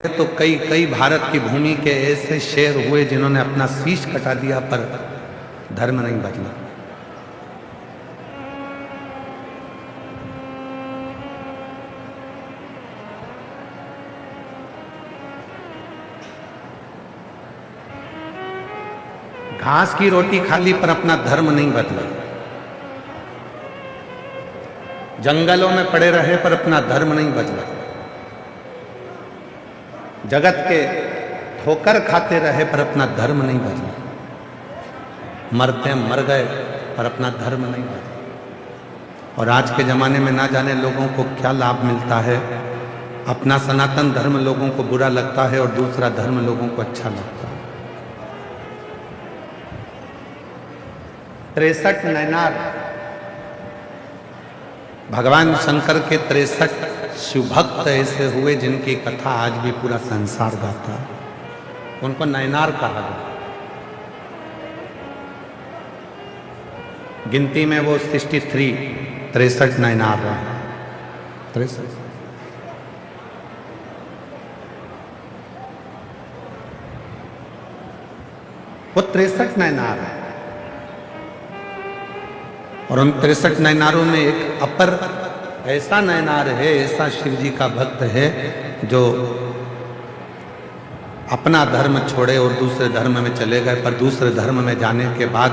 तो कई कई भारत की भूमि के ऐसे शेर हुए जिन्होंने अपना शीश कटा दिया पर धर्म नहीं बदला। घास की रोटी खा ली पर अपना धर्म नहीं बदला। जंगलों में पड़े रहे पर अपना धर्म नहीं बदला। जगत के ठोकर खाते रहे पर अपना धर्म नहीं बदला। मरते मर गए पर अपना धर्म नहीं बदला। और आज के जमाने में ना जाने लोगों को क्या लाभ मिलता है। अपना सनातन धर्म लोगों को बुरा लगता है और दूसरा धर्म लोगों को अच्छा लगता है। 63 नैनार, भगवान शंकर के 63 शिवभक्त ऐसे हुए जिनकी कथा आज भी पूरा संसार गाता है। उनको नैनार कहा गया। गिनती में वो 63 नैनार रहे। 63 वो 63 नैनार है। और उन 63 नैनारों में एक अपर ऐसा नैनार है, ऐसा शिव जी का भक्त है जो अपना धर्म छोड़े और दूसरे धर्म में चले गए। पर दूसरे धर्म में जाने के बाद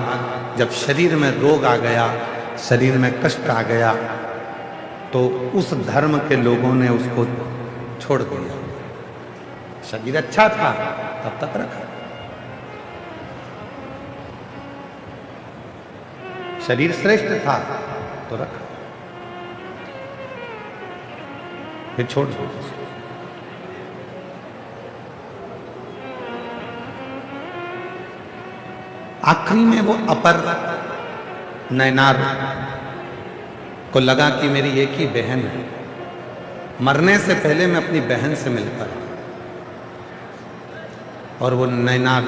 जब शरीर में रोग आ गया, शरीर में कष्ट आ गया, तो उस धर्म के लोगों ने उसको छोड़ दिया। शरीर अच्छा था तब तक रखा, शरीर श्रेष्ठ था तो रखा, फिर छोड़ दो। आखिरी में वो अपर नैनार को लगा कि मेरी एक ही बहन है, मरने से पहले मैं अपनी बहन से मिलता। और वो नैनार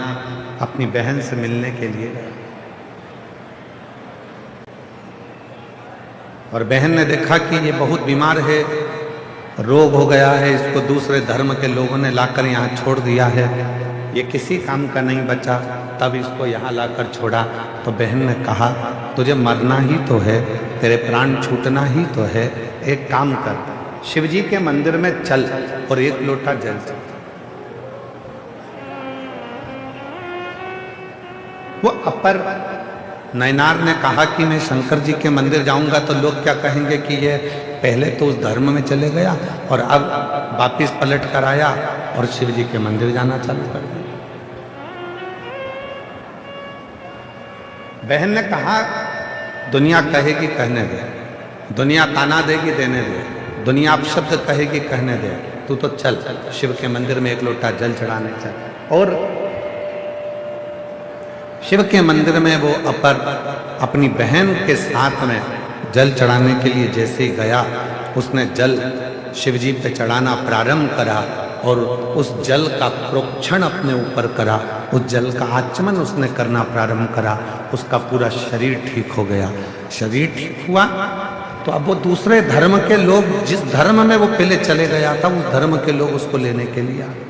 अपनी बहन से मिलने के लिए गया। और बहन ने देखा कि ये बहुत बीमार है, रोग हो गया है, इसको दूसरे धर्म के लोगों ने लाकर यहाँ छोड़ दिया है, ये किसी काम का नहीं बचा। तब इसको यहाँ लाकर छोड़ा तो बहन ने कहा तुझे मरना ही तो है, तेरे प्राण छूटना ही तो है, एक काम कर, शिव जी के मंदिर में चल और एक लोटा जल चल। वो अपर नैनार ने कहा कि मैं शंकर जी के मंदिर जाऊंगा तो लोग क्या कहेंगे कि ये पहले तो उस धर्म में चले गया और अब वापिस पलट कर आया और शिव जी के मंदिर जाना चालू कर दिया। बहन ने कहा दुनिया कहेगी कहने दे, दुनिया ताना देगी देने दे, दुनिया अपशब्द कहेगी कहने दे, तू तो चल शिव के मंदिर में एक लोटा जल चढ़ाने चल। और शिव के मंदिर में वो अपर अपनी बहन के साथ में जल चढ़ाने के लिए जैसे ही गया, उसने जल शिव जी पे चढ़ाना प्रारंभ करा और उस जल का प्रोक्षण अपने ऊपर करा, उस जल का आचमन उसने करना प्रारंभ करा, उसका पूरा शरीर ठीक हो गया। शरीर ठीक हुआ तो अब वो दूसरे धर्म के लोग, जिस धर्म में वो पहले चले गया था, उस धर्म के लोग उसको लेने के लिए आए।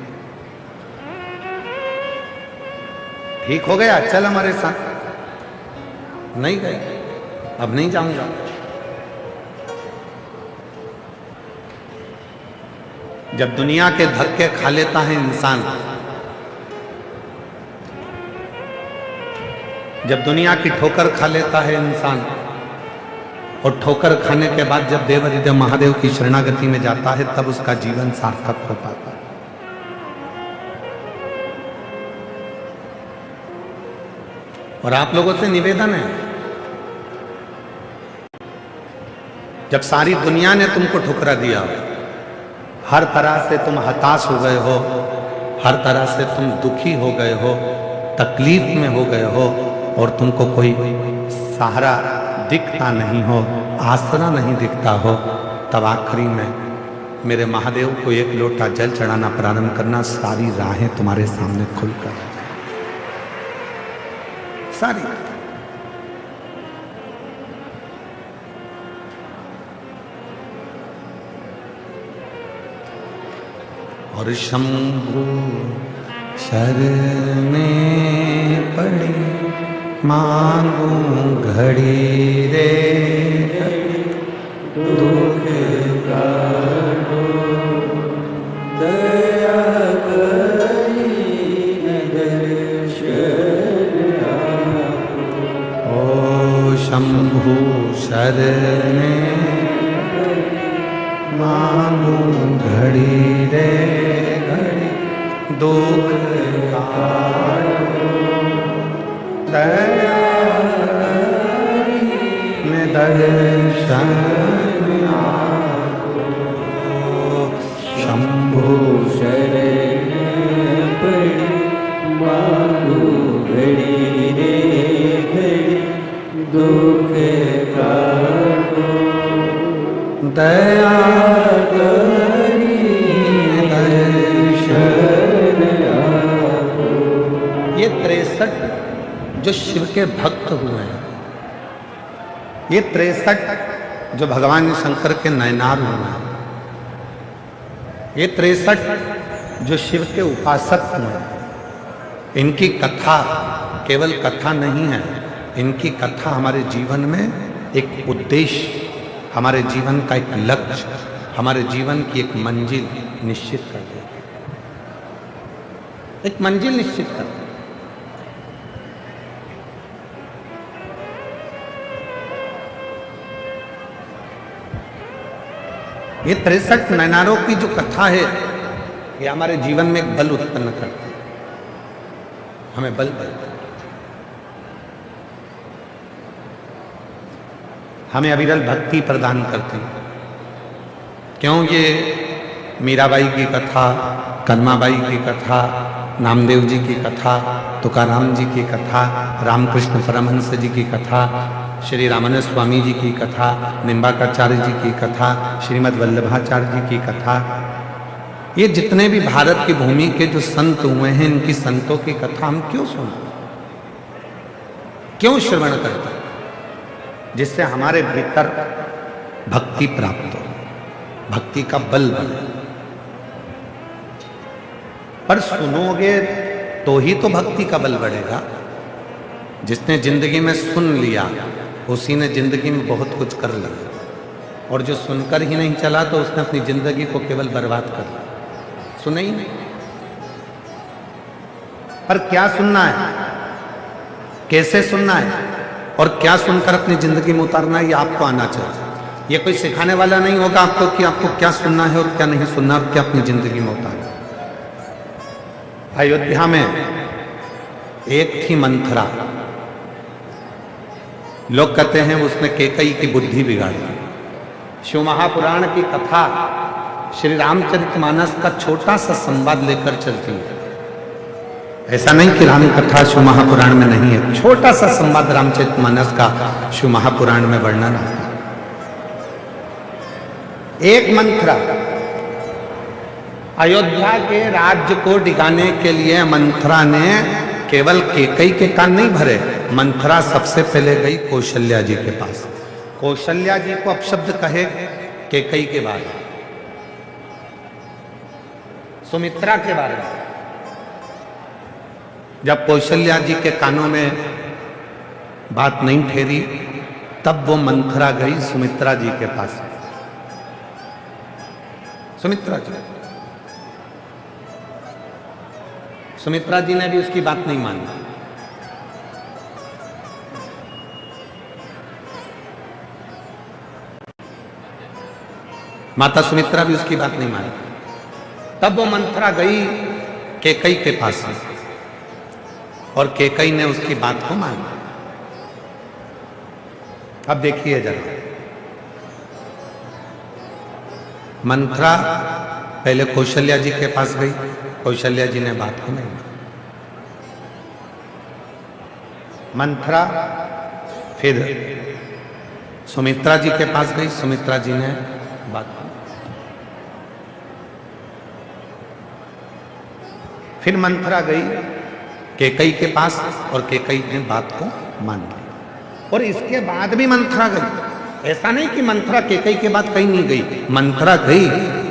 ठीक हो गया, चल हमारे साथ। नहीं गए, अब नहीं जाऊंगा। जब दुनिया के धक्के खा लेता है इंसान, जब दुनिया की ठोकर खा लेता है इंसान, और ठोकर खाने के बाद जब देवाधिदेव महादेव की शरणागति में जाता है, तब उसका जीवन सार्थक हो पाता है। और आप लोगों से निवेदन है, जब सारी दुनिया ने तुमको ठुकरा दिया, हर तरह से तुम हताश हो गए हो, हर तरह से तुम दुखी हो गए हो, तकलीफ में हो गए हो, और तुमको कोई सहारा दिखता नहीं हो, आसरा नहीं दिखता हो, तब आखिरी में मेरे महादेव को एक लोटा जल चढ़ाना प्रारंभ करना, सारी राहें तुम्हारे सामने खुलकर सारी। और शंभु शरणे पड़ी मांगू घड़ी रे घड़ी दुख काटो दया करी दर्शन आपो। ओ शंभु शरणे मांगू घड़ी रे घड़ी दुख काटो दया में दर्शन आपो। शंभु शरण पड़ी मांगू घड़ी रे घड़ी दुख काटो दया करी दर्शन आपो। ये 63 जो शिव के भक्त हुए हैं, ये 63 जो भगवान शंकर के नयनार हुए हैं, ये 63 जो शिव के उपासक हुए हैं, इनकी कथा केवल कथा नहीं है, इनकी कथा हमारे जीवन में एक उद्देश्य, हमारे जीवन का एक लक्ष्य, हमारे जीवन की एक मंजिल निश्चित कर देती है, एक मंजिल निश्चित करती है। ये 63 नयनारों की जो कथा है, ये हमारे जीवन में एक बल उत्पन्न करती है, हमें बल देती है, हमें अविरल भक्ति प्रदान करते हैं। क्यों? ये मीराबाई की कथा, कन्माबाई की कथा, नामदेव जी की कथा, तुकाराम जी की कथा, रामकृष्ण परमहंस जी की कथा, श्री रामानंद स्वामी जी की कथा, निम्बाकाचार्य जी की कथा, श्रीमद् वल्लभाचार्य जी की कथा, ये जितने भी भारत की भूमि के जो संत हुए हैं, इनकी संतों की कथा हम क्यों सुनते, क्यों श्रवण करते? जिससे हमारे भीतर भक्ति प्राप्त हो, भक्ति का बल बने। पर सुनोगे तो ही तो भक्ति का बल बढ़ेगा। जिसने जिंदगी में सुन लिया, उसी ने जिंदगी में बहुत कुछ कर लिया, और जो सुनकर ही नहीं चला तो उसने अपनी जिंदगी को केवल बर्बाद कर लिया, सुने ही नहीं। पर क्या सुनना है, कैसे सुनना है, और क्या सुनकर अपनी जिंदगी में उतारना है, ये आपको आना चाहिए। ये कोई सिखाने वाला नहीं होगा आपको कि आपको क्या सुनना है और क्या नहीं सुनना, और क्या अपनी जिंदगी में उतारना। अयोध्या में एक थी मंथरा, लोग कहते हैं उसने कैकेयी की बुद्धि बिगाड़ी। शिव महापुराण की कथा श्री रामचरितमानस का छोटा सा संवाद लेकर चलती है। ऐसा नहीं कि राम कथा शिव महापुराण में नहीं है, छोटा सा संवाद रामचरितमानस का शिव महापुराण में वर्णन आता है। एक मंथरा अयोध्या के राज्य को डिगाने के लिए मंथरा ने केवल कैकेयी के कान नहीं भरे, मंथरा सबसे पहले गई कौशल्या जी के पास। कौशल्या जी को अपशब्द कहे कैकेयी के बारे में, सुमित्रा के बारे में। जब कौशल्या जी के कानों में बात नहीं ठहरी, तब वो मंथरा गई सुमित्रा जी के पास। सुमित्रा जी ने भी उसकी बात नहीं मानी। माता सुमित्रा भी उसकी बात नहीं मानी। तब वो मंथरा गई कैकेयी के पास और कैकेयी ने उसकी बात को माना। अब देखिए जरा, मंथरा पहले कौशल्या जी के पास गई, कौशल्या जी ने बात को नहीं माना। मंथरा फिर सुमित्रा जी के पास गई, सुमित्रा जी ने बात को। फिर मंथरा गई कैकेयी के पास और कैकेयी ने बात को मान ली। और इसके बाद भी मंथरा गई। ऐसा नहीं कि मंथरा कैकेयी के बाद कहीं नहीं गई, मंथरा गई,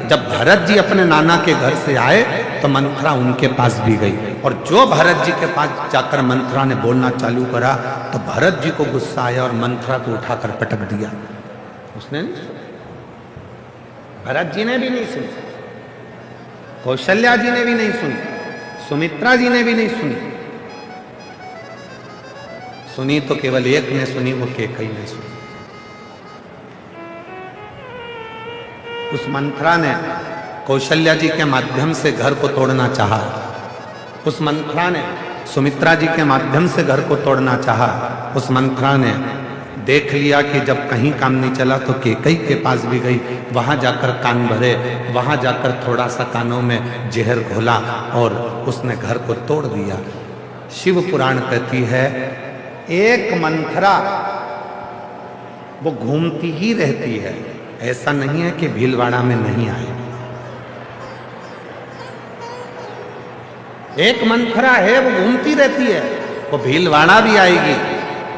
जब भरत जी अपने नाना के घर से आए तो मंथरा उनके पास भी गई, और जो भरत जी के पास जाकर मंथरा ने बोलना चालू करा तो भरत जी को गुस्सा आया और मंथरा को उठाकर पटक दिया। उसने नहीं सुना, भरत जी ने भी नहीं सुनी, कौशल्या जी ने भी नहीं सुनी, सुमित्रा जी ने भी नहीं सुनी। सुनी तो केवल एक ने सुनी, वो कैकेयी ने सुनी। उस मंथरा ने कौशल्या जी के माध्यम से घर को तोड़ना चाहा, उस मंथरा ने सुमित्रा जी के माध्यम से घर को तोड़ना चाहा। उस मंथरा ने देख लिया कि जब कहीं काम नहीं चला तो कैकेयी के पास भी गई, वहां जाकर कान भरे, वहां जाकर थोड़ा सा कानों में जहर घोला और उसने घर को तोड़ दिया। शिव पुराण कहती है एक मंथरा वो घूमती ही रहती है, ऐसा नहीं है कि भीलवाड़ा में नहीं आए। एक मंथरा है वो घूमती रहती है, वो भीलवाड़ा भी आएगी।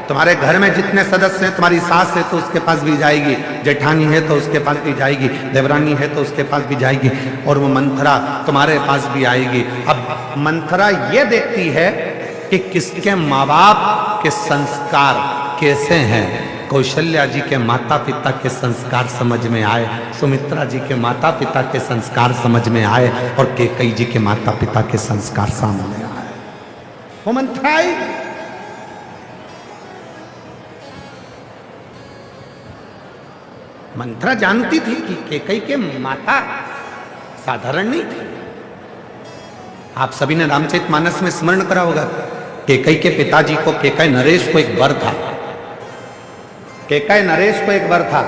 तुम्हारे घर में जितने सदस्य हैं, तुम्हारी सास है तो उसके पास भी जाएगी, जेठानी है तो उसके पास भी जाएगी, देवरानी है तो उसके पास भी जाएगी, और वो मंथरा तुम्हारे पास भी आएगी। अब मंथरा ये देखती है कि किसके माँ बाप के संस्कार कैसे हैं। कौशल्या जी के माता पिता के संस्कार समझ में आए, सुमित्रा जी के माता पिता के संस्कार समझ में आए, और कैकेयी जी के माता पिता के संस्कार सामने आए। वो मंथरा आई, मंथरा जानती थी कि कैकेयी के माता साधारण नहीं थी। आप सभी ने रामचरितमानस में स्मरण करा होगा, कैकेयी के पिताजी को, कैकेयी नरेश को एक वर था। कैकेयी नरेश को एक वर था,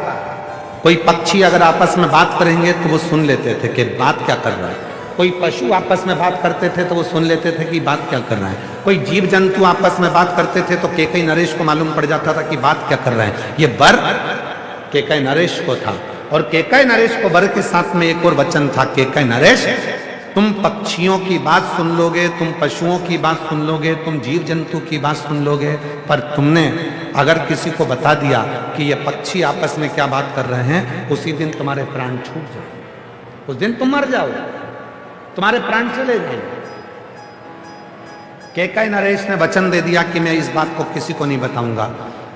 कोई पक्षी अगर आपस में बात करेंगे तो वो सुन लेते थे कि बात क्या कर रहा है, कोई पशु आपस में बात करते थे तो वो सुन लेते थे कि बात क्या कर रहा है, कोई जीव जंतु आपस में बात करते थे तो कैकेयी नरेश को मालूम पड़ जाता था कि बात क्या कर रहे हैं। ये वर कैकेयी नरेश को था, और कैकेयी नरेश को वर के साथ में एक और वचन था, कैकेयी नरेश तुम पक्षियों की बात सुन लोगे, तुम पशुओं की बात सुन लोगे, तुम जीव जंतु की बात सुन लोगे, पर तुमने अगर किसी को बता दिया कि ये पक्षी आपस में क्या बात कर रहे हैं, उसी दिन तुम्हारे प्राण छूट जाए, उस दिन तुम मर जाओगे, तुम्हारे प्राण चले जाएंगे। कैकेयी नरेश ने वचन दे दिया कि मैं इस बात को किसी को नहीं बताऊंगा।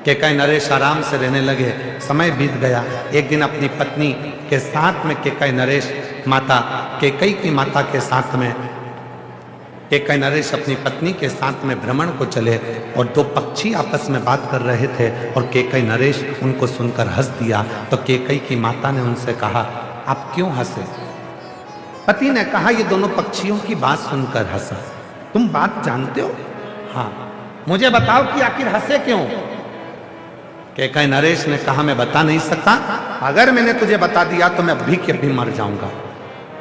कैकेयी नरेश आराम से रहने लगे। समय बीत गया। एक दिन अपनी पत्नी के साथ में कैकेयी नरेश माता, कैकेयी की माता के साथ में कैकेयी नरेश अपनी पत्नी के साथ में भ्रमण को चले, और दो पक्षी आपस में बात कर रहे थे, और कैकेयी नरेश उनको सुनकर हंस दिया। तो कैकेयी की माता ने उनसे कहा, आप क्यों हंसे? पति ने कहा, ये दोनों पक्षियों की बात सुनकर हंसा। तुम बात जानते हो? हाँ। मुझे बताओ कि आखिर हंसे क्यों? कैकेयी नरेश ने कहा, मैं बता नहीं सकता, अगर मैंने तुझे बता दिया तो मैं अभी के अभी मर जाऊंगा।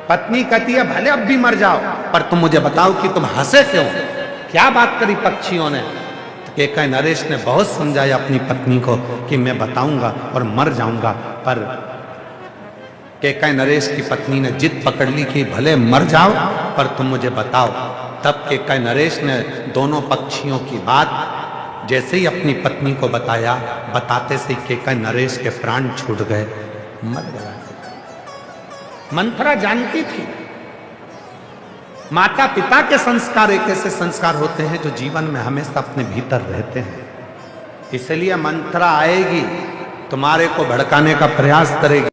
पत्नी कहती है, भले अब भी मर जाओ, पर तुम मुझे बताओ कि तुम हंसे क्यों, क्या बात करी पक्षियों ने? तो कैकेयी नरेश ने बहुत समझाया अपनी पत्नी को कि मैं बताऊंगा और मर जाऊंगा, पर कैकेयी नरेश की पत्नी ने जिद पकड़ ली कि भले मर जाओ पर तुम मुझे बताओ। तब कैकेयी नरेश ने दोनों पक्षियों की बात जैसे ही अपनी पत्नी को बताया, बताते से कैकेयी नरेश के प्राण छूट गए, मर गया। मंथरा जानती थी माता पिता के संस्कार एक ऐसे संस्कार होते हैं जो जीवन में हमेशा अपने भीतर रहते हैं। इसलिए मंथरा आएगी, तुम्हारे को भड़काने का प्रयास करेगी,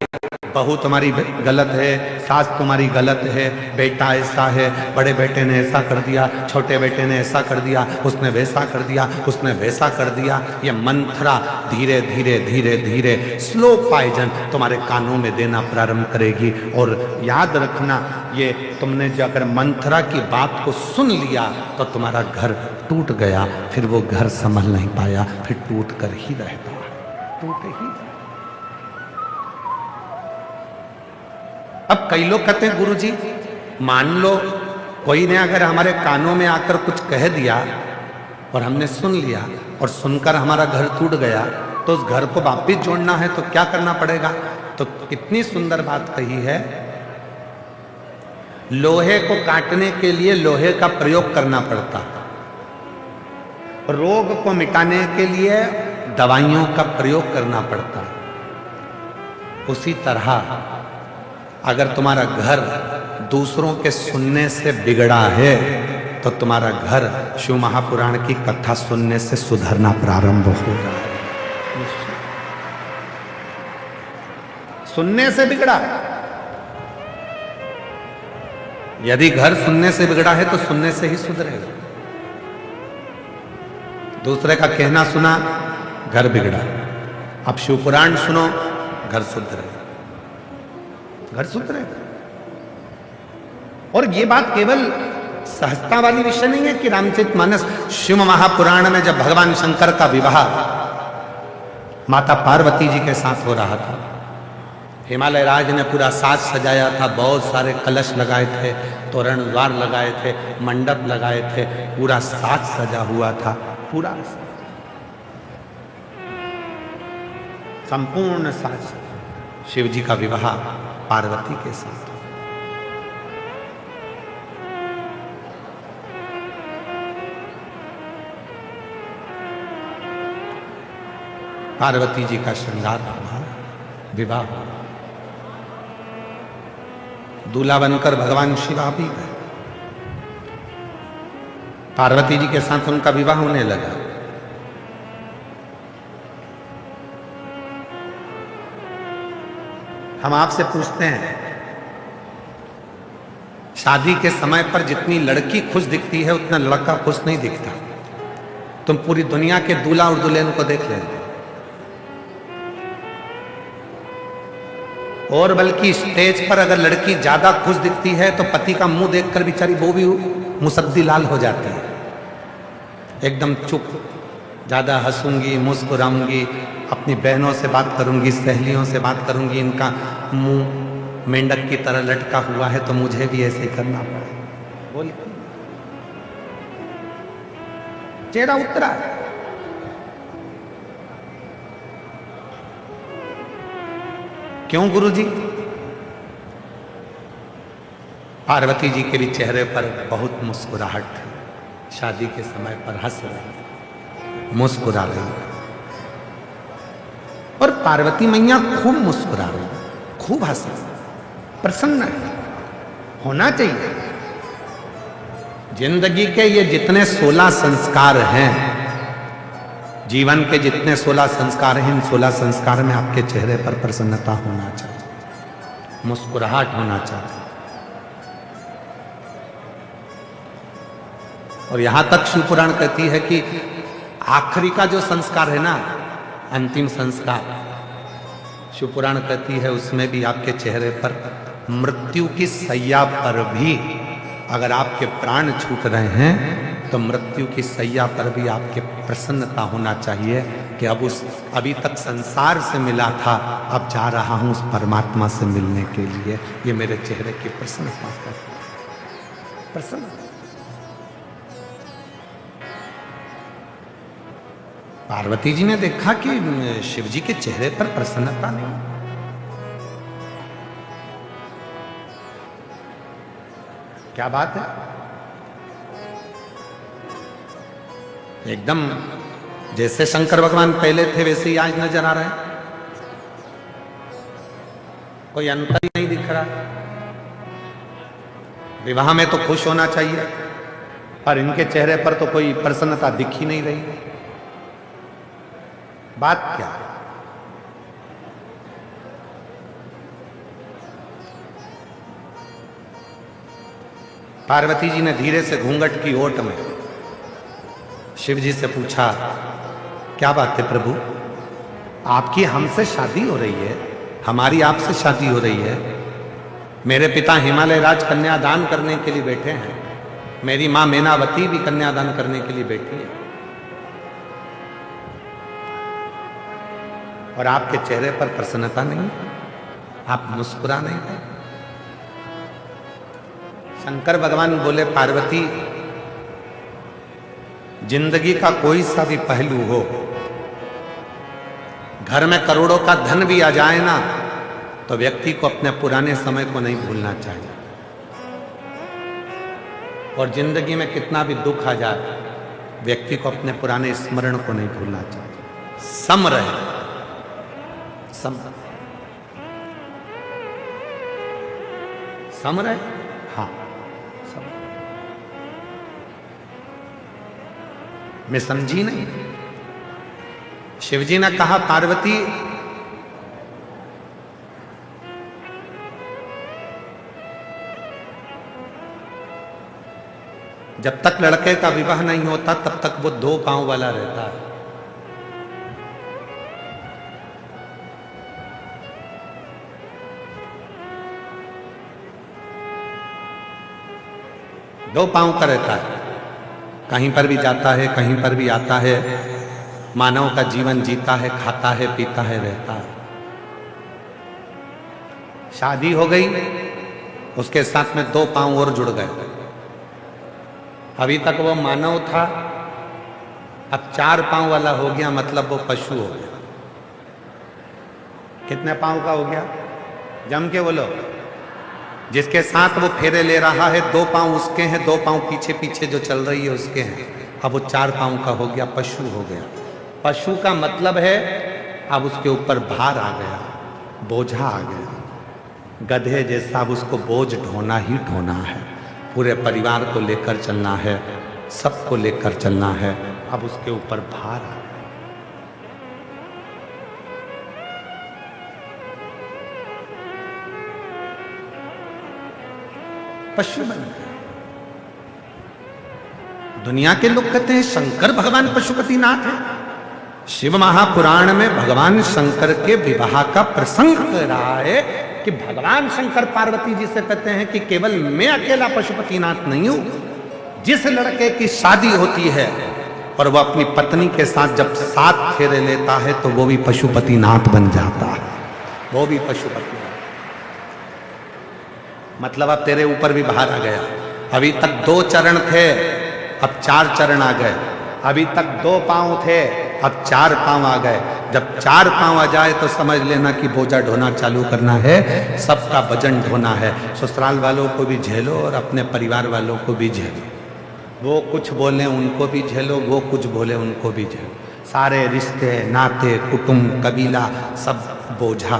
बहू तुम्हारी गलत है, सास तुम्हारी गलत है, बेटा ऐसा है, बड़े बेटे ने ऐसा कर दिया, छोटे बेटे ने ऐसा कर दिया, उसने वैसा कर दिया, उसने वैसा कर दिया। ये मंथरा धीरे धीरे धीरे धीरे स्लो पॉइजन तुम्हारे कानों में देना प्रारंभ करेगी। और याद रखना, ये तुमने जो अगर मंथरा की बात को सुन लिया तो तुम्हारा घर टूट गया, फिर वो घर संभल नहीं पाया, फिर टूट कर ही रहता, टूट ही। अब कई लोग कहते हैं, गुरुजी मान लो कोई ने अगर हमारे कानों में आकर कुछ कह दिया और हमने सुन लिया और सुनकर हमारा घर टूट गया, तो उस घर को वापिस जोड़ना है तो क्या करना पड़ेगा? तो कितनी सुंदर बात कही है, लोहे को काटने के लिए लोहे का प्रयोग करना पड़ता, रोग को मिटाने के लिए दवाइयों का प्रयोग करना पड़ता। उसी तरह अगर तुम्हारा घर दूसरों के सुनने से बिगड़ा है तो तुम्हारा घर शिव महापुराण की कथा सुनने से सुधरना प्रारंभ हो रहा है। सुनने से बिगड़ा, यदि घर सुनने से बिगड़ा है तो सुनने से ही सुधरेगा। दूसरे का कहना सुना, घर बिगड़ा। अब शिव पुराण सुनो, घर सुधरेगा, घर सुधरेगा। और ये बात केवल सहजता वाली विषय नहीं है कि रामचरितमानस शिव महापुराण में जब भगवान शंकर का विवाह माता पार्वती जी के साथ हो रहा था, हिमालय राज ने पूरा साज सजाया था, बहुत सारे कलश लगाए थे, तोरण द्वार लगाए थे, मंडप लगाए थे, पूरा साज सजा हुआ था, पूरा संपूर्ण साज। शिव जी का विवाह पार्वती के साथ। पार्वती जी का श्रृंगार हुआ, विवाह हुआ, दूल्हा बनकर भगवान शिव भी गए। पार्वती जी के साथ उनका विवाह होने लगा। हम आपसे पूछते हैं, शादी के समय पर जितनी लड़की खुश दिखती है उतना लड़का खुश नहीं दिखता। तुम पूरी दुनिया के दूल्हा और दुल्हन को देख लेना, और बल्कि स्टेज पर अगर लड़की ज्यादा खुश दिखती है तो पति का मुंह देखकर बेचारी वो भी मुसद्दी लाल हो जाती है, एकदम चुप। ज्यादा हंसूंगी, मुस्कुराऊंगी, अपनी बहनों से बात करूंगी, सहेलियों से बात करूंगी, इनका मुंह मेंढक की तरह लटका हुआ है तो मुझे भी ऐसे करना पड़े। बोल, चेहरा उतरा है। क्यों गुरुजी? पार्वती जी के भी चेहरे पर बहुत मुस्कुराहट थी। शादी के समय पर हंस रही, मुस्कुरा रही, और पार्वती मैया खूब मुस्कुरा रही, खूब हंस रही, प्रसन्न है। होना चाहिए। जिंदगी के ये जितने 16 संस्कार हैं, जीवन के जितने 16 संस्कार हैं, इन 16 संस्कार में आपके चेहरे पर प्रसन्नता होना चाहिए, मुस्कुराहट होना चाहिए। और यहां तक शिव पुराण कहती है कि आखिरी का जो संस्कार है ना, अंतिम संस्कार, शिव पुराण कहती है उसमें भी आपके चेहरे पर मृत्यु की सैया पर भी अगर आपके प्राण छूट रहे हैं तो मृत्यु की सैया पर भी आपके प्रसन्नता होना चाहिए कि अभी तक संसार से मिला था, अब जा रहा हूं उस परमात्मा से मिलने के लिए। ये मेरे चेहरे की प्रसन्नता है, प्रसन्न। पार्वती जी ने देखा कि शिव जी के चेहरे पर प्रसन्नता नहीं। क्या बात है? एकदम जैसे शंकर भगवान पहले थे वैसे ही आज नजर आ रहे हैं, कोई अंतर ही नहीं दिख रहा। विवाह में तो खुश होना चाहिए, पर इनके चेहरे पर तो कोई प्रसन्नता दिख ही नहीं रही। बात क्या है? पार्वती जी ने धीरे से घूंघट की ओट में शिव जी से पूछा, क्या बात है प्रभु, आपकी हमसे शादी हो रही है, हमारी आपसे शादी हो रही है। मेरे पिता हिमालय राज कन्यादान करने के लिए बैठे हैं, मेरी मां मैनावती भी कन्यादान करने के लिए बैठी है, और आपके चेहरे पर प्रसन्नता नहीं, आप मुस्कुरा नहीं है। शंकर भगवान बोले, पार्वती, जिंदगी का कोई सा भी पहलू हो, घर में करोड़ों का धन भी आ जाए ना, तो व्यक्ति को अपने पुराने समय को नहीं भूलना चाहिए। और जिंदगी में कितना भी दुख आ जाए, व्यक्ति को अपने पुराने स्मरण को नहीं भूलना चाहिए। सम रहे, सम। सम रहे? हाँ सम। मैं समझी नहीं। शिवजी ने कहा पार्वती जब तक लड़के का विवाह नहीं होता तब तक वो 2 पांव वाला रहता है। दो पांव का रहता है, कहीं पर भी जाता है, कहीं पर भी आता है, मानव का जीवन जीता है, खाता है, पीता है, रहता है। शादी हो गई, उसके साथ में 2 पांव और जुड़ गए। अभी तक वो मानव था, अब 4 पांव वाला हो गया, मतलब वो पशु हो गया। कितने पांव का हो गया? जम के बोलो। जिसके साथ वो फेरे ले रहा है 2 पांव उसके हैं, 2 पांव पीछे पीछे जो चल रही है उसके हैं। अब वो 4 पांव का हो गया, पशु हो गया। पशु का मतलब है अब उसके ऊपर भार आ गया, बोझा आ गया। गधे जैसा अब उसको बोझ ढोना ही ढोना है। पूरे परिवार को लेकर चलना है, सबको लेकर चलना है। अब उसके ऊपर भार आ गया। पशु बन गया। दुनिया के लोग कहते हैं शंकर भगवान पशुपतिनाथ है। शिव महापुराण में भगवान शंकर के विवाह का प्रसंग कह रहा है कि भगवान शंकर पार्वती जी से कहते हैं कि केवल मैं अकेला पशुपतिनाथ नहीं हूं। जिस लड़के की शादी होती है और वह अपनी पत्नी के साथ जब 7 फेरे लेता है तो वो भी पशुपतिनाथ बन जाता है, वो भी पशुपतिनाथ। मतलब अब तेरे ऊपर भी भार आ गया। अभी तक 2 चरण थे, अब 4 चरण आ गए। अभी तक 2 पांव थे, अब 4 पांव आ गए। जब 4 पांव आ जाए तो समझ लेना कि बोझा ढोना चालू करना है, सबका वजन ढोना है। ससुराल वालों को भी झेलो और अपने परिवार वालों को भी झेलो। वो कुछ बोले उनको भी झेलो, वो कुछ बोले उनको भी झेलो। सारे रिश्ते नाते कुटुंब कबीला सब बोझा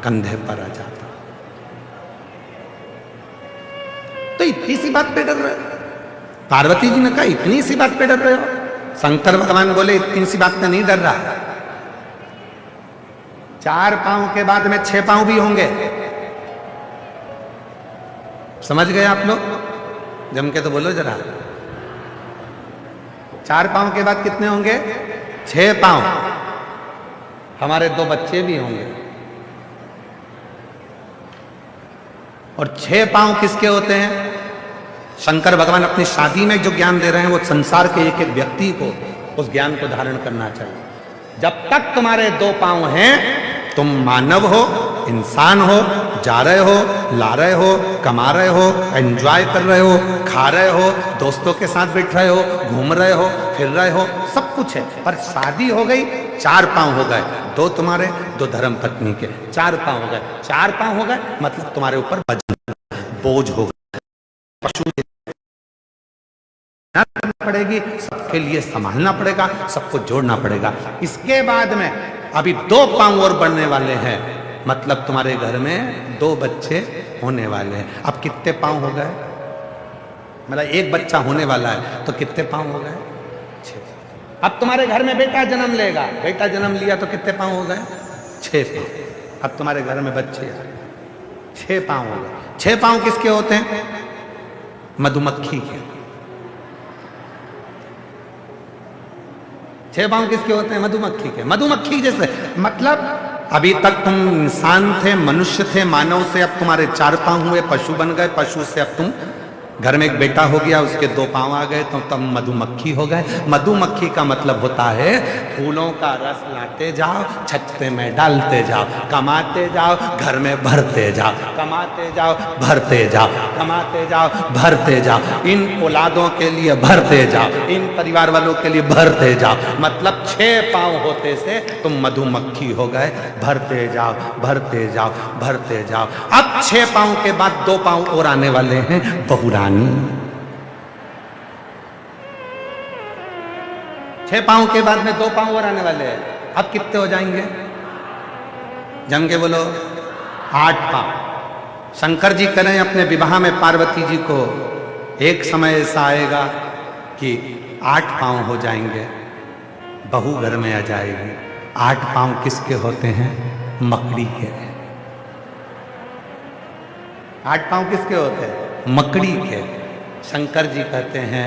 कंधे पर आ जाता। तो इतनी सी बात पे डर रहे हो? पार्वती जी ने कहा इतनी सी बात पे डर रहे हो? शंकर भगवान बोले इतनी सी बात पे नहीं डर रहा। 4 पांव के बाद में 6 पांव भी होंगे। समझ गए आप लोग? जम के तो बोलो जरा। 4 पांव के बाद कितने होंगे? 6 पांव। हमारे 2 बच्चे भी होंगे। और 6 पांव किसके होते हैं? शंकर भगवान अपनी शादी में जो ज्ञान दे रहे हैं वो संसार के एक एक व्यक्ति को उस ज्ञान को धारण करना चाहिए। जब तक तुम्हारे 2 पांव हैं, तुम मानव हो, इंसान हो, जा रहे हो, ला रहे हो, कमा रहे हो, एंजॉय कर रहे हो, खा रहे हो, दोस्तों के साथ बैठ रहे हो, घूम रहे हो, फिर रहे हो, सब कुछ है। पर शादी हो गई, 4 पांव हो गए। 2 तुम्हारे, 2 धर्म पत्नी के, 4 पांव हो गए। 4 पांव हो गए मतलब तुम्हारे ऊपर बोझ हो गया। पशु पड़ेगी, सबके लिए संभालना पड़ेगा, सबको जोड़ना पड़ेगा। इसके बाद में अभी 2 पांव और बढ़ने वाले हैं, मतलब तुम्हारे घर में 2 बच्चे होने वाले हैं। अब कितने पांव हो गए? मतलब एक बच्चा होने वाला है तो कितने पांव हो गए? 6। अब तुम्हारे घर में बेटा जन्म लेगा, बेटा जन्म लिया तो कितने पांव हो गए? 6 पांव। अब तुम्हारे घर में बच्चे 6 पांव हो गए। 6 पांव किसके होते हैं? मधुमक्खी के। 6 पांव किसके होते हैं? मधुमक्खी के। मधुमक्खी जैसे, मतलब अभी तक तुम इंसान थे, मनुष्य थे, मानव से अब तुम्हारे 4 पांव हुए, पशु बन गए। पशु से अब तुम घर में एक बेटा हो गया, उसके 2 पांव आ गए तो तुम मधुमक्खी हो गए। मधुमक्खी का मतलब होता है फूलों का रस लाते जाओ, छत्ते में डालते जाओ, कमाते जाओ, घर में भरते जाओ, कमाते जाओ, भरते जाओ, कमाते जाओ, भरते जाओ। इन औलादों के लिए भरते जाओ, इन परिवार वालों के लिए भरते जाओ। मतलब 6 पांव होते से तुम मधुमक्खी हो गए। भरते जाओ, भरते जाओ, भरते जाओ। अब 6 पांव के बाद 2 पांव और आने वाले हैं, बहुरानी। 6 पांव के बाद में 2 पांव और आने वाले हैं। अब कितने हो जाएंगे? जम के बोलो। 8 पांव। शंकर जी करें अपने विवाह में पार्वती जी को, एक समय ऐसा आएगा कि 8 पांव हो जाएंगे, बहू घर में आ जाएगी। 8 पांव किसके होते हैं? मकड़ी के। 8 पांव किसके होते हैं? मकड़ी के। शंकर जी कहते हैं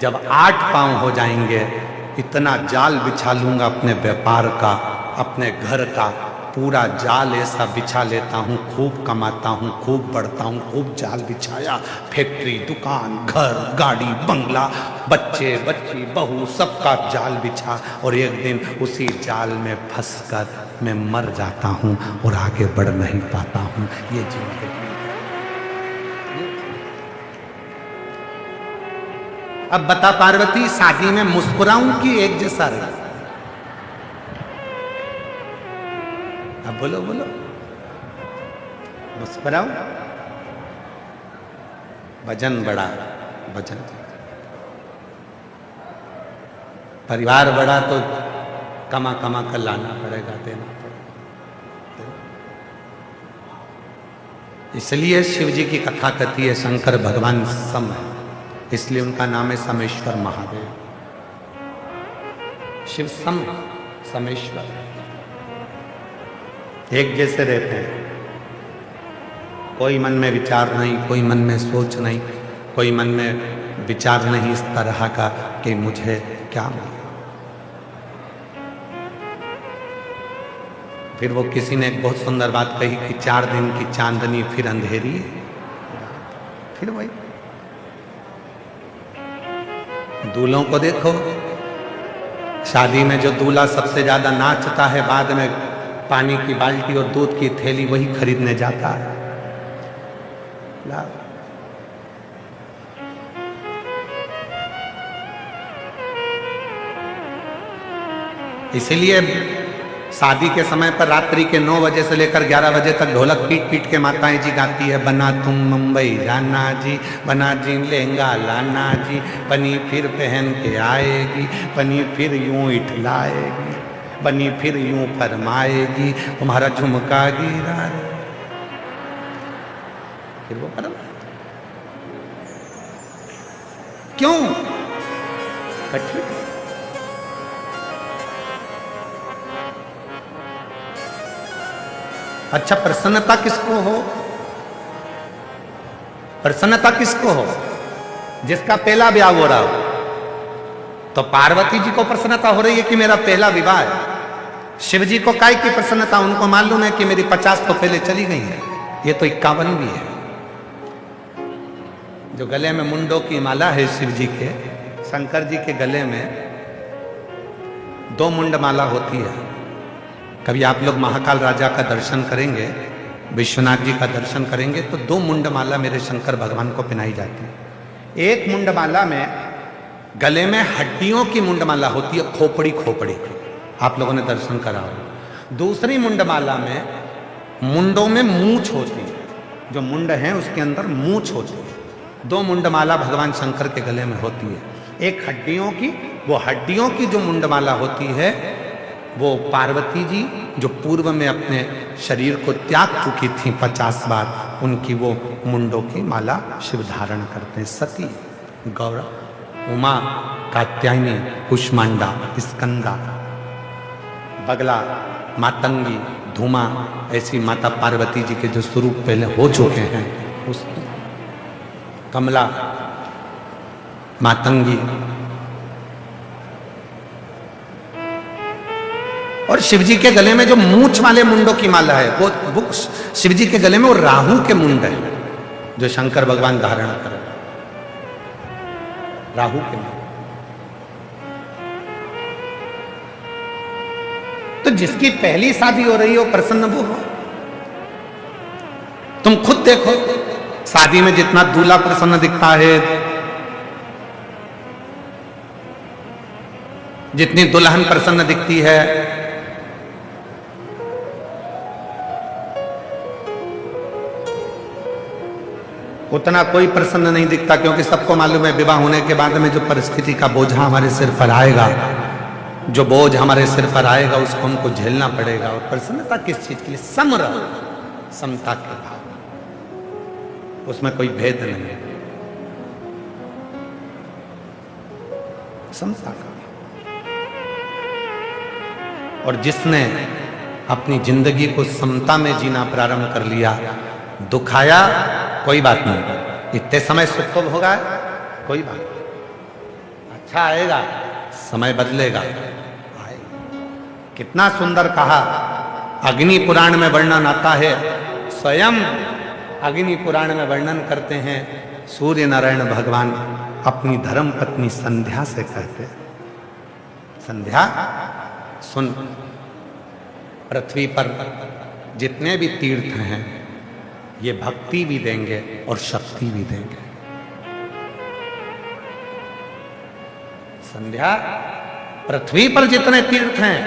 जब 8 पांव हो जाएंगे, इतना जाल बिछा लूंगा अपने व्यापार का, अपने घर का पूरा जाल ऐसा बिछा लेता हूँ, खूब कमाता हूँ, खूब बढ़ता हूँ, खूब जाल बिछाया, फैक्ट्री, दुकान, घर, गाड़ी, बंगला, बच्चे, बच्ची, बहू, सबका जाल बिछा, और एक दिन उसी जाल में फंसकर मैं मर जाता हूँ और आगे बढ़ नहीं पाता हूँ। ये जिंदगी। अब बता पार्वती, शादी में मुस्कुराऊं कि एक जैसा रहे? अब बोलो बोलो, मुस्कुराऊं? वजन बड़ा, वजन परिवार बड़ा तो कमा कमा कर लाना पड़ेगा, देना पड़ेगा। इसलिए शिव जी की कथा कहती है शंकर भगवान सम है, इसलिए उनका नाम है समेश्वर महादेव। शिव सम, समेश्वर, एक जैसे रहते हैं। कोई मन में विचार नहीं, कोई मन में सोच नहीं, कोई मन में विचार नहीं इस तरह का कि मुझे क्या मिले। फिर वो किसी ने एक बहुत सुंदर बात कही कि 4 दिन की चांदनी फिर अंधेरी, फिर वही। दूल्हों को देखो, शादी में जो दूल्हा सबसे ज्यादा नाचता है, बाद में पानी की बाल्टी और दूध की थैली वही खरीदने जाता है। इसीलिए शादी के समय पर रात्रि के 9 बजे से लेकर 11 बजे तक ढोलक पीट पीट के माताएं जी गाती है, बना तुम मुंबई जाना जी, बना जी लहंगा लाना जी, बनी फिर पहन के आएगी, बनी फिर यूं इठलाएगी, बनी फिर यूं फरमाएगी, तुम्हारा झुमका गिरा। फिर वो फरम क्यों कठिन? अच्छा, प्रसन्नता किसको हो? प्रसन्नता किसको हो? जिसका पहला ब्याह हो रहा हो। तो पार्वती जी को प्रसन्नता हो रही है कि मेरा पहला विवाह है। शिव जी को काय की प्रसन्नता? उनको मालूम है कि मेरी 50 तो पहले चली गई है, ये तो 51 भी है। जो गले में मुंडों की माला है शिव जी के, शंकर जी के गले में 2 मुंड माला होती है। कभी आप लोग महाकाल राजा का दर्शन करेंगे, विश्वनाथ जी का दर्शन करेंगे, तो 2 मुंडमाला मेरे शंकर भगवान को पहनाई जाती है। एक मुंडमाला में गले में हड्डियों की मुंडमाला होती है, खोपड़ी खोपड़ी, आप लोगों ने दर्शन करा हो। दूसरी मुंडमाला में मुंडों में मूंछ होती है, जो मुंड है उसके अंदर मूंछ होती है। 2 मुंडमाला भगवान शंकर के गले में होती है। एक हड्डियों की, वो हड्डियों की जो मुंडमाला होती है वो पार्वती जी जो पूर्व में अपने शरीर को त्याग चुकी थी 50 बार, उनकी वो मुंडों की माला शिव धारण करते हैं। सती, गौरा, उमा, कात्यायनी, कुष्मांडा, स्कंदा, बगला, मातंगी, धूमा, ऐसी माता पार्वती जी के जो स्वरूप पहले हो चुके हैं, उस कमला, मातंगी, और शिवजी के गले में जो मूंछ वाले मुंडों की माला है वो शिवजी के गले में वो राहु के मुंड है जो शंकर भगवान धारण कर, राहु के मुंड। तो जिसकी पहली शादी हो रही हो प्रसन्न वो हो। तुम खुद देखो, शादी में जितना दूल्हा प्रसन्न दिखता है, जितनी दुल्हन प्रसन्न दिखती है, उतना कोई प्रसन्न नहीं दिखता, क्योंकि सबको मालूम है विवाह होने के बाद में जो परिस्थिति का बोझा हमारे सिर पर आएगा, जो बोझ हमारे सिर पर आएगा उसको हमको झेलना पड़ेगा। और प्रसन्नता किस चीज के लिए? समता के भाव। उसमें कोई भेद नहीं है। समता का। और जिसने अपनी जिंदगी को समता में जीना प्रारंभ कर लिया, दुख आया कोई बात नहीं, इतने समय सुख होगा कोई बात नहीं, अच्छा आएगा, समय बदलेगा, आएगा। कितना सुंदर कहा, अग्नि पुराण में वर्णन आता है, स्वयं अग्नि पुराण में वर्णन करते हैं, सूर्य नारायण भगवान अपनी धर्म पत्नी संध्या से कहते, संध्या सुन, पृथ्वी पर जितने भी तीर्थ हैं ये भक्ति भी देंगे और शक्ति भी देंगे। संध्या, पृथ्वी पर जितने तीर्थ हैं,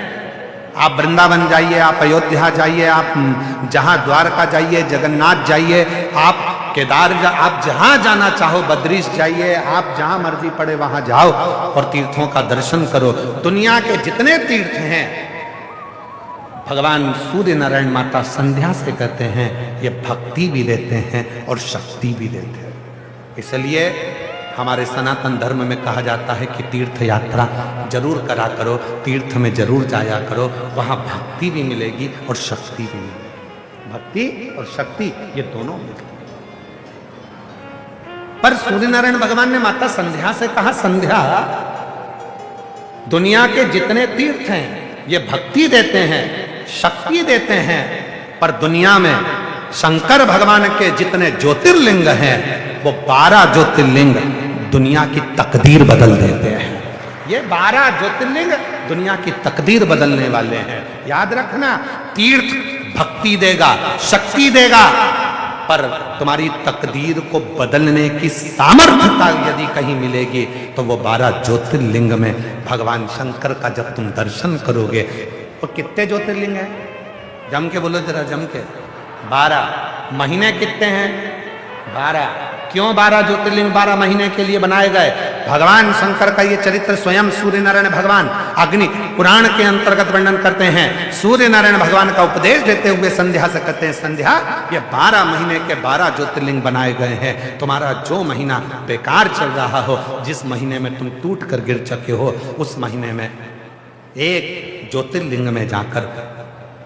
आप वृंदावन जाइए, आप अयोध्या जाइए, आप जहां द्वारका जाइए, जगन्नाथ जाइए, आप केदार आप जहां जाना चाहो, बद्रीश जाइए, आप जहां मर्जी पड़े वहां जाओ और तीर्थों का दर्शन करो। दुनिया के जितने तीर्थ हैं, भगवान सूर्य नारायण माता संध्या से कहते हैं ये भक्ति भी देते हैं और शक्ति भी देते हैं। इसलिए हमारे सनातन धर्म में कहा जाता है कि तीर्थ यात्रा जरूर करा करो, तीर्थ में जरूर जाया करो, वहां भक्ति भी मिलेगी और शक्ति भी मिलेगी। भक्ति और शक्ति ये दोनों मिलती। पर सूर्य नारायण भगवान ने माता संध्या से कहा, संध्या, दुनिया के जितने तीर्थ हैं ये भक्ति देते हैं, शक्ति देते हैं, पर दुनिया में शंकर भगवान के जितने ज्योतिर्लिंग हैं वो 12 ज्योतिर्लिंग दुनिया की तकदीर बदल देते हैं। ये 12 ज्योतिर्लिंग दुनिया की तकदीर बदलने वाले हैं। याद रखना, तीर्थ भक्ति देगा, शक्ति देगा, पर तुम्हारी तकदीर को बदलने की सामर्थ्यता यदि कहीं मिलेगी तो वो 12 ज्योतिर्लिंग में भगवान शंकर का जब तुम दर्शन करोगे। तो कितने ज्योतिर्लिंग हैं? जम के बोलो जरा, जम के। 12। महीने कितने हैं? 12। क्यों 12 ज्योतिर्लिंग 12 महीने के लिए बनाए गए? भगवान शंकर का ये चरित्र स्वयं सूर्य नारायण भगवान अग्नि पुराण के अंतर्गत वर्णन करते हैं। सूर्य नारायण भगवान का उपदेश देते हुए संध्या से कहते हैं, संध्या, ये 12 महीने के 12 ज्योतिर्लिंग बनाए गए हैं। तुम्हारा जो महीना बेकार चल रहा हो, जिस महीने में तुम टूट कर गिर चुके हो, उस महीने में एक ज्योतिर्लिंग में जाकर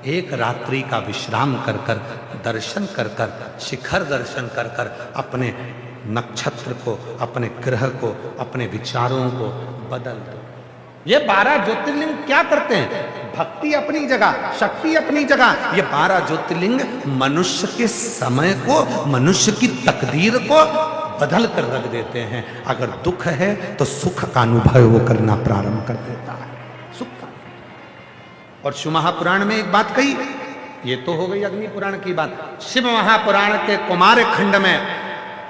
एक रात्रि का विश्राम कर कर, दर्शन कर कर, शिखर दर्शन कर कर अपने नक्षत्र को, अपने ग्रह को, अपने विचारों को बदल दो। ये 12 ज्योतिर्लिंग क्या करते हैं? भक्ति अपनी जगह, शक्ति अपनी जगह। ये 12 ज्योतिर्लिंग मनुष्य के समय को, मनुष्य की तकदीर को बदल कर रख देते हैं। अगर दुख है तो सुख का अनुभव वो करना प्रारंभ कर देता है, सुख का। और शिव महापुराण में एक बात कही, ये तो हो गई अग्नि पुराण की बात। शिव महापुराण के कुमार खंड में,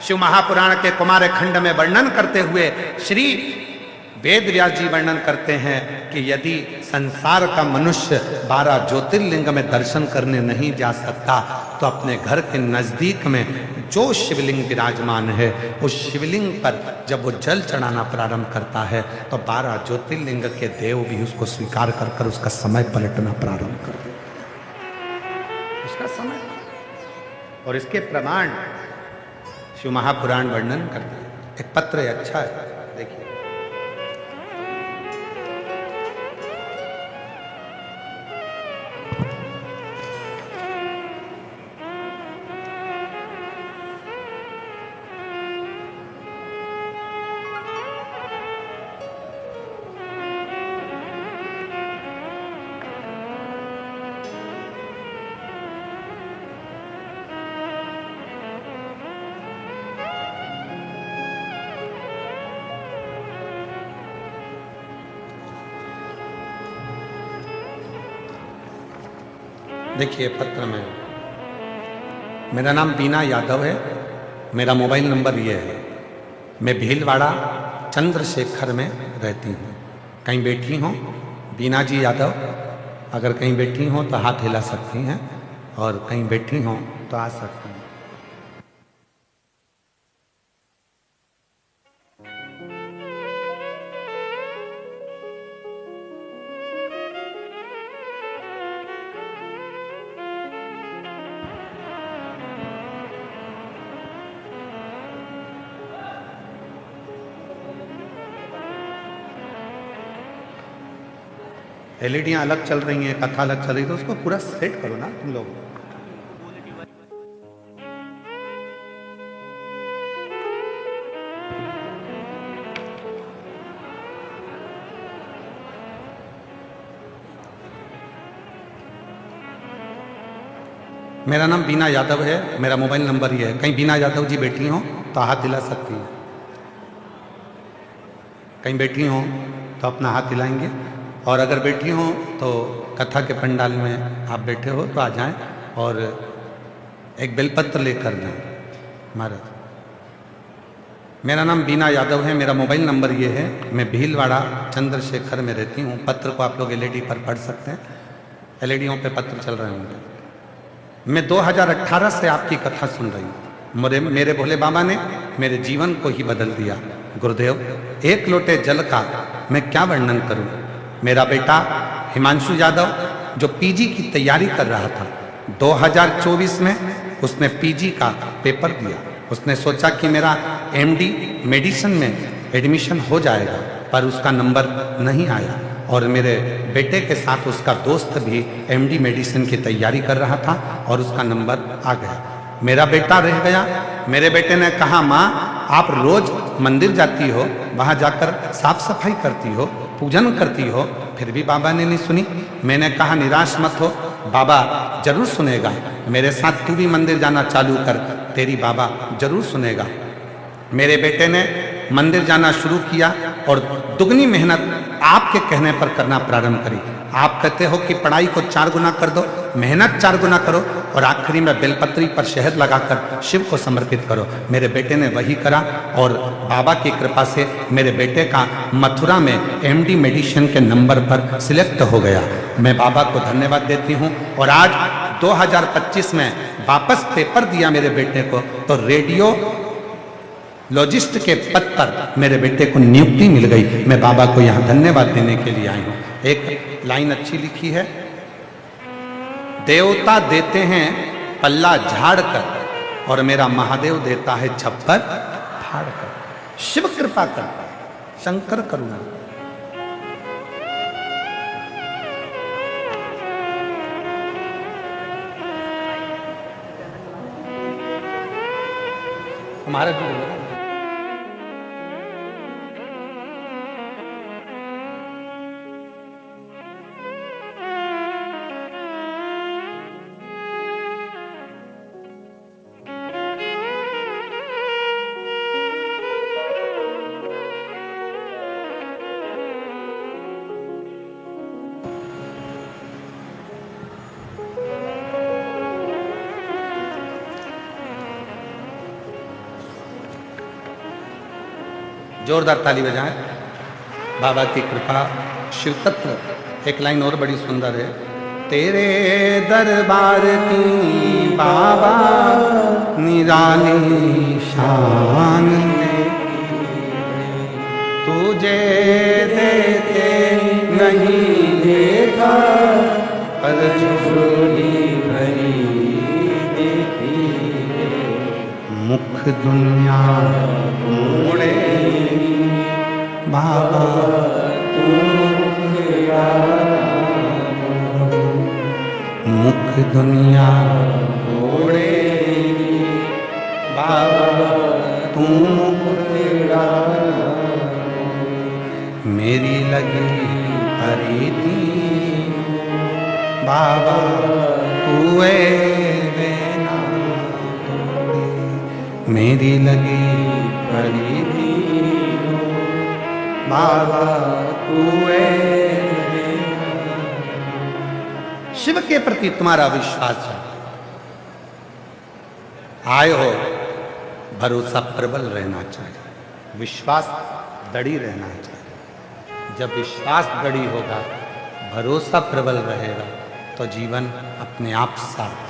शिव महापुराण के कुमार खंड में वर्णन करते हुए श्री वेद व्यास जी वर्णन करते हैं कि यदि संसार का मनुष्य 12 ज्योतिर्लिंग में दर्शन करने नहीं जा सकता तो अपने घर के नजदीक में जो शिवलिंग विराजमान है, उस शिवलिंग पर जब वो जल चढ़ाना प्रारंभ करता है तो 12 ज्योतिर्लिंग के देव भी उसको स्वीकार कर कर उसका समय पलटना प्रारंभ कर देते हैं, उसका समय। और इसके प्रमाण शिव महापुराण वर्णन करते हैं। एक पत्र है, अच्छा है, देखिए। देखिए पत्र में, मेरा नाम बीना यादव है, मेरा मोबाइल नंबर ये है, मैं भीलवाड़ा चंद्रशेखर में रहती हूँ। कहीं बैठी हो बीना जी यादव, अगर कहीं बैठी हो तो हाथ हिला सकती हैं और कहीं बैठी हो तो आ सकती हैं। एलईडियाँ अलग चल रही हैं, कथा अलग चल रही है, तो उसको पूरा सेट करो ना तुम लोग। मेरा नाम बीना यादव है, मेरा मोबाइल नंबर ये है। कहीं बीना यादव जी बैठी हो तो हाथ दिला सकती हैं, कहीं बैठी हो तो अपना हाथ दिलाएंगे, और अगर बैठी हो तो कथा के पंडाल में आप बैठे हो तो आ जाएं और एक बेलपत्र लेकर जाएं। महाराज, मेरा नाम बीना यादव है, मेरा मोबाइल नंबर ये है। मैं भीलवाड़ा चंद्रशेखर में रहती हूँ। पत्र को आप लोग एलईडी पर पढ़ सकते हैं, एलईडीओं पे पत्र चल रहे होंगे। मैं 2018 से आपकी कथा सुन रही हूँ। मेरे भोले बाबा ने मेरे जीवन को ही बदल दिया। गुरुदेव, एक लोटे जल का मैं क्या वर्णन करूं। मेरा बेटा हिमांशु यादव जो पीजी की तैयारी कर रहा था, 2024 में उसने पीजी का पेपर दिया। उसने सोचा कि मेरा एमडी मेडिसिन में एडमिशन हो जाएगा, पर उसका नंबर नहीं आया। और मेरे बेटे के साथ उसका दोस्त भी एमडी मेडिसिन की तैयारी कर रहा था और उसका नंबर आ गया। मेरा बेटा रह गया। मेरे बेटे ने कहा, माँ आप रोज मंदिर जाती हो, वहाँ जाकर साफ सफाई करती हो, पूजन करती हो, फिर भी बाबा ने नहीं सुनी। मैंने कहा निराश मत हो, बाबा जरूर सुनेगा। मेरे साथ तू भी मंदिर जाना चालू कर, तेरी बाबा जरूर सुनेगा। मेरे बेटे ने मंदिर जाना शुरू किया और दुगनी मेहनत आपके कहने पर करना प्रारंभ करी। आप कहते हो कि पढ़ाई को 4 गुना कर दो, मेहनत 4 गुना करो और आखिरी में बेलपत्री पर शहद लगाकर शिव को समर्पित करो। मेरे बेटे ने वही करा और बाबा की कृपा से मेरे बेटे का मथुरा में एमडी मेडिसिन के नंबर पर सिलेक्ट हो गया। मैं बाबा को धन्यवाद देती हूँ। और आज 2025 में वापस पेपर दिया मेरे बेटे को, तो रेडियो लॉजिस्ट के पद पर मेरे बेटे को नियुक्ति मिल गई। मैं बाबा को यहाँ धन्यवाद देने के लिए आई हूँ। एक लाइन अच्छी लिखी है, देवता देते हैं पल्ला झाड़ कर और मेरा महादेव देता है छप्पर फाड़ कर। शिव कृपा करता है, शंकर करुणा। हमारा जो जोरदार ताली बजाएं। बाबा की कृपा, शिव तत्व। एक लाइन और बड़ी सुंदर है, तेरे दरबार की बाबा निराली शान तुझे देते नहीं देखा पर झोली भरी देखी मुख दुनिया मोड़े बाबा मुख दुनिया मोड़े बाबा तू मेरी लगी खरीदी बाबा तू बेना मेरी लगी खरीदी बाबा तू। शिव के प्रति तुम्हारा विश्वास है, आए हो, भरोसा प्रबल रहना चाहिए, विश्वास दृढ़ रहना चाहिए। जब विश्वास दृढ़ होगा, भरोसा प्रबल रहेगा, तो जीवन अपने आप साफ